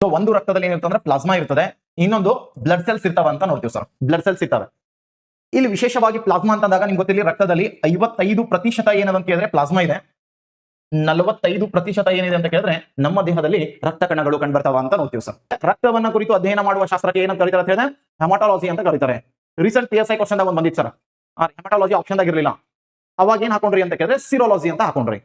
So ಒಂದು ರಕ್ತದಲ್ಲಿ ಏನಿರುತ್ತೆ ಅಂದ್ರೆ ಪ್ಲಾಸ್ಮಾ ಇರ್ತದೆ, ಇನ್ನೊಂದು ಬ್ಲಡ್ ಸೆಲ್ಸ್ ಇರ್ತಾವ ಅಂತ ನೋಡ್ತೀವಿ ಸರ್. ಬ್ಲಡ್ ಸೆಲ್ಸ್ ಇರ್ತವೆ. ಇಲ್ಲಿ ವಿಶೇಷವಾಗಿ ಪ್ಲಾಸ್ಮಾ ಅಂತಂದಾಗ ನಿಮ್ಗೆ ಗೊತ್ತಿಲ್ಲ, ರಕ್ತದಲ್ಲಿ 55% ಏನಂತ ಕೇಳಿದ್ರೆ ಪ್ಲಾಸ್ಮಾ ಇದೆ, 45% ಏನಿದೆ ಅಂತ ಕೇಳಿದ್ರೆ ನಮ್ಮ ದೇಹದಲ್ಲಿ ರಕ್ತ ಕಣಗಳು ಕಂಡುಬರ್ತಾವ ಅಂತ ನೋಡ್ತೀವಿ ಸರ್. ರಕ್ತವನ್ನ ಕುರಿತು ಅಧ್ಯಯನ ಮಾಡುವ ಶಾಸ್ತ್ರಕ್ಕೆ ಏನಂತ ಕರೀತಾರೆ ಅಂತ ಹೇಳಿದ್ರೆ ಹೆಮಟಾಲಜಿ ಅಂತ ಕರೀತಾರೆ. ರೀಸೆಂಟ್ PSI ಕ್ವಶನ್ ದಾಗ ಒಂದು ಬಂದಿತ್ತು ಸರ್, ಹೆಮಟಾಲಜಿ ಆಪ್ಷನ್ ಆಗಿರ್ಲಿಲ್ಲ. ಅವಾಗ ಏನ್ ಹಾಕೊಂಡ್ರಿ ಅಂತ ಕೇಳಿದ್ರೆ ಸಿರೋಲಜಿ ಅಂತ ಹಾಕೊಂಡ್ರಿ.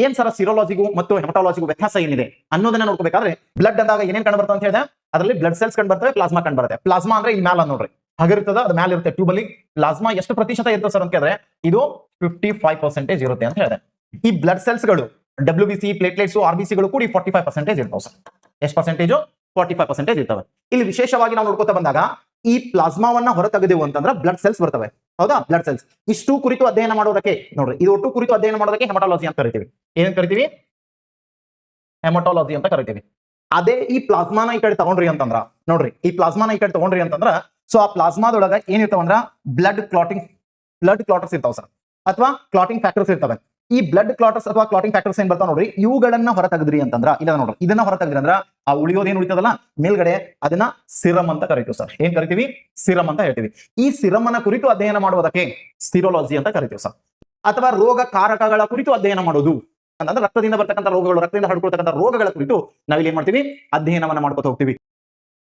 ಏನ್ ಸರ್ ಸಿರೋಲಜಿಗೂ ಮತ್ತು ಹೆಮಟಾಲಜಿಗೂ ವ್ಯತ್ಯಾಸ ಏನಿದೆ ಅನ್ನೋದನ್ನ ನೋಡ್ಕೋಬೇಕಾದ್ರೆ ಬ್ಲಡ್ ಅಂದಾಗ ಏನೇನ್ ಕಂಡು ಬರ್ತದೆ ಅಂತ ಹೇಳಿದ್ರೆ ಅದರಲ್ಲಿ ಬ್ಲಡ್ ಸೆಲ್ಸ್ ಕಂಡು ಬರ್ತವೆ, ಪ್ಲಾಸ್ಮಾ ಕಂಡು ಬರುತ್ತೆ. ಪ್ಲಾಸ್ಮಾ ಅಂದ್ರೆ ಇಲ್ಲಿ ಮ್ಯಾಲ ನೋಡ್ರಿ ಹಾಗಿರ್ತದ, ಅದು ಮ್ಯಾಲ ಇರುತ್ತೆ ಟ್ಯೂಬ್ ಅಲ್ಲಿ. ಪ್ಲಾಸ್ಮಾ ಎಷ್ಟು ಪ್ರತಿಶತ ಇರ್ತದೆ ಸರ್ ಅಂತ ಕೇಳಿದ್ರೆ ಇದು 55% ಇರುತ್ತೆ ಅಂತ ಹೇಳಿದೆ. ಈ ಬ್ಲಡ್ ಸೆಲ್ಸ್ ಗಳು WBC, ಪ್ಲೇಟ್ಲೆಟ್ಸ್, RBC ಗಳು ಕೂಡಿ 45% ಇರ್ತಾವೆ ಸರ್. ಎಷ್ಟು ಪರ್ಸೆಂಟೇಜ್? 45% ಇರ್ತವೆ. ಇಲ್ಲಿ ವಿಶೇಷವಾಗಿ ನಾವು ನೋಡ್ಕೋತಾ ಬಂದಾಗ ಈ ಪ್ಲಾಸ್ಮಾವನ್ನ ಹೊರ ತೆಗೆದೆವು ಅಂತಂದ್ರೆ ಬ್ಲಡ್ ಸೆಲ್ಸ್ ಬರ್ತವೆ. ಹೌದಾ? ಬ್ಲಡ್ ಸೆಲ್ಸ್ ಇಷ್ಟು ಕುರಿತು ಅಧ್ಯಯನ ಮಾಡೋದಕ್ಕೆ ನೋಡ್ರಿ, ಇದು ಒಟ್ಟು ಕುರಿತು ಅಧ್ಯಯನ ಮಾಡೋದಕ್ಕೆ ಹೆಮಟಾಲಜಿ ಅಂತ ಕರಿತೀವಿ. ಏನ್ ಕರಿತೀವಿ? ಹೆಮಟಾಲಜಿ ಅಂತ ಕರಿತೀವಿ. ಅದೇ ಈ ಪ್ಲಾಸ್ಮಾನ ಈ ಕಡೆ ತಗೊಂಡ್ರಿ ಅಂತಂದ್ರ ನೋಡ್ರಿ, ಈ ಪ್ಲಾಸ್ಮಾನ ಈ ಕಡೆ ತಗೊಂಡ್ರಿ ಅಂತಂದ್ರ ಸೊ ಆ ಪ್ಲಾಸ್ಮಾದೊಳಗ ಏನಿರ್ತಾವಂದ್ರ ಬ್ಲಡ್ ಕ್ಲಾಟರ್ಸ್ ಇರ್ತಾವ ಸರ್, ಅಥವಾ ಕ್ಲಾಟಿಂಗ್ ಫ್ಯಾಕ್ಟರ್ಸ್ ಇರ್ತವೆ. ಈ ಬ್ಲಡ್ ಕ್ಲಾಟರ್ಸ್ ಅಥವಾ ಕ್ಲಾಟಿಂಗ್ ಫ್ಯಾಕ್ಟರ್ಸ್ ಏನ್ ಬರ್ತಾವ ನೋಡ್ರಿ, ಇವುಗಳನ್ನ ಹೊರ ತೆಗೆದ್ರಿ ಅಂತಂದ್ರ ಇಲ್ಲ ನೋಡ್ರಿ, ಇದನ್ನ ಹೊರ ತೆಗೆದ್ರಿ ಅಂದ್ರ ಆ ಉಳಿಯೋದೇನು ಉಳಿತದಲ್ಲ ಮೇಲ್ಗಡೆ, ಅದನ್ನ ಸಿರಮ್ ಅಂತ ಕರಿತೀವಿ ಸರ್. ಏನ್ ಕರಿತೀವಿ? ಸಿರಮ್ ಅಂತ ಹೇಳ್ತೀವಿ. ಈ ಸಿರಮ್ ಅನ್ನ ಕುರಿತು ಅಧ್ಯಯನ ಮಾಡುವುದಕ್ಕೆ ಸಿರೋಲಜಿ ಅಂತ ಕರಿತೀವಿ ಸರ್. ಅಥವಾ ರೋಗ ಕಾರಕಗಳ ಕುರಿತು ಅಧ್ಯಯನ ಮಾಡೋದು ಅಂತಂದ್ರೆ ರಕ್ತದಿಂದ ಬರ್ತಕ್ಕಂಥ ರೋಗಗಳು, ರಕ್ತದಿಂದ ಹರಡ್ಕೊಳ್ತಕ್ಕಂಥ ರೋಗಗಳ ಕುರಿತು ನಾವಿಲ್ಲಿ ಏನ್ ಮಾಡ್ತೀವಿ? ಅಧ್ಯಯನವನ್ನ ಮಾಡ್ಕೊತ ಹೋಗ್ತೀವಿ.